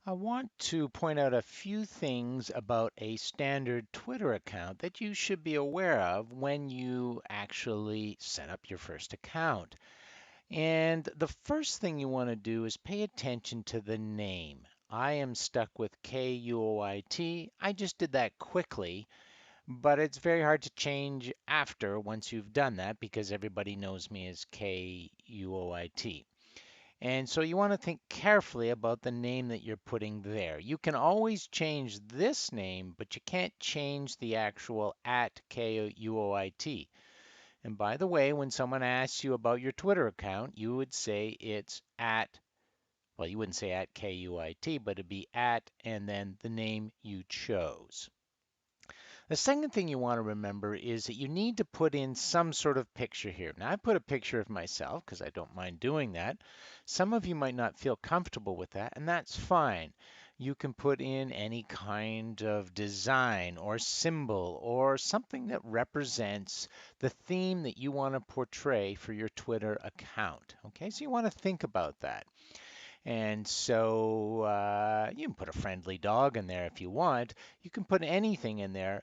I want to point out a few things about a standard Twitter account that you should be aware of when you actually set up your first account. And the first thing you want to do is pay attention to the name. I am stuck with KUOIT. I just did that quickly, but it's very hard to change after once you've done that because everybody knows me as KUOIT. And so you want to think carefully about the name that you're putting there. You can always change this name, but you can't change the actual at KUOIT. And by the way, when someone asks you about your Twitter account, you would say it's at, well, you wouldn't say at KUIT, but it'd be at and then the name you chose. The second thing you want to remember is that you need to put in some sort of picture here. Now, I put a picture of myself because I don't mind doing that. Some of you might not feel comfortable with that, and that's fine. You can put in any kind of design or symbol or something that represents the theme that you want to portray for your Twitter account. Okay, so you want to think about that. And so you can put a friendly dog in there if you want. You can put anything in there.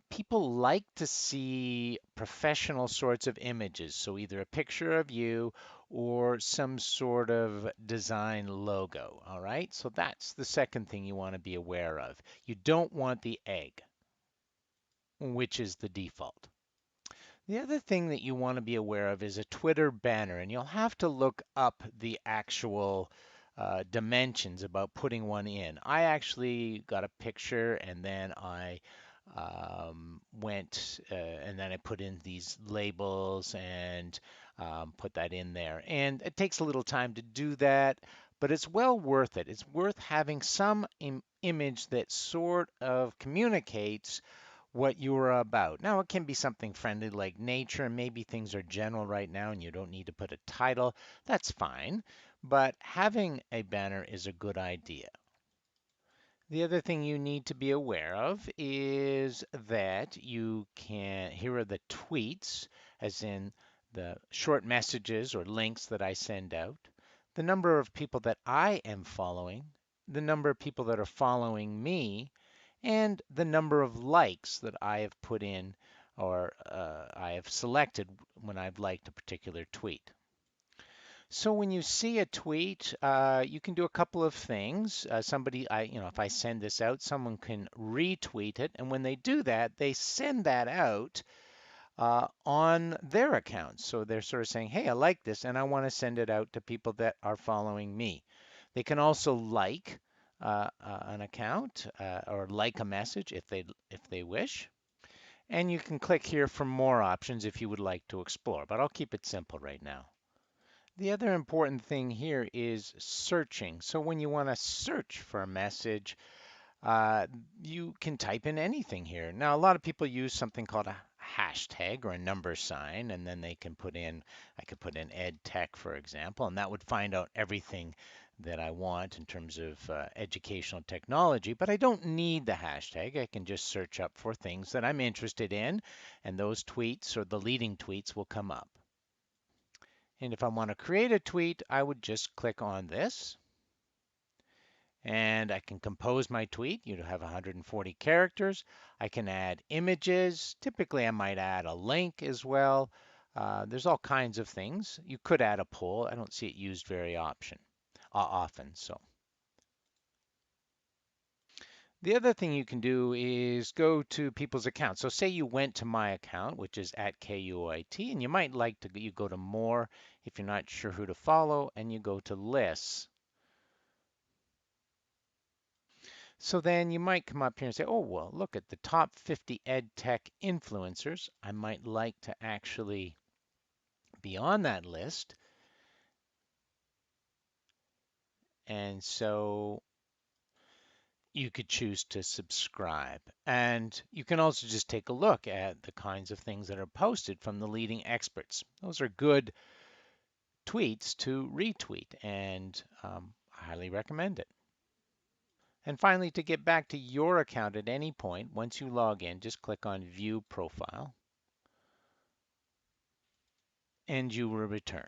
People like to see professional sorts of images. So either a picture of you or some sort of design logo. All right. So that's the second thing you want to be aware of. You don't want the egg, which is the default. The other thing that you want to be aware of is a Twitter banner, and you'll have to look up the actual dimensions about putting one in. I actually got a picture and then I went and then I put in these labels and put that in there. And it takes a little time to do that, but it's well worth it. It's worth having some image that sort of communicates what you are about. Now, it can be something friendly like nature, and maybe things are general right now and you don't need to put a title. That's fine, but having a banner is a good idea. The other thing you need to be aware of is that you can, here are the tweets, as in the short messages or links that I send out, the number of people that I am following, the number of people that are following me, and the number of likes that I have put in or I have selected when I've liked a particular tweet. So when you see a tweet, you can do a couple of things. If I send this out, someone can retweet it, and when they do that, they send that out on their account. So they're sort of saying, "Hey, I like this, and I want to send it out to people that are following me." They can also like an account or like a message if they wish. And you can click here for more options if you would like to explore, but I'll keep it simple right now. The other important thing here is searching. So when you want to search for a message, uh, you can type in anything here. Now, a lot of people use something called a hashtag or a number sign, and then they can put in, I could put in ed tech, for example, and that would find out everything that I want in terms of educational technology. But I don't need the hashtag. I can just search up for things that I'm interested in, and those tweets or the leading tweets will come up. And if I want to create a tweet, I would just click on this. And I can compose my tweet. You have 140 characters. I can add images. Typically, I might add a link as well. There's all kinds of things. You could add a poll. I don't see it used very often. So the other thing you can do is go to people's accounts. So say you went to my account, which is at KUIT, and you might like to you go to more if you're not sure who to follow, and you go to lists. So then you might come up here and say, oh, well, look at the top 50 ed tech influencers. I might like to actually be on that list. And so you could choose to subscribe. And you can also just take a look at the kinds of things that are posted from the leading experts. Those are good tweets to retweet, and I highly recommend it. And finally, to get back to your account at any point, once you log in, just click on View Profile, and you will return.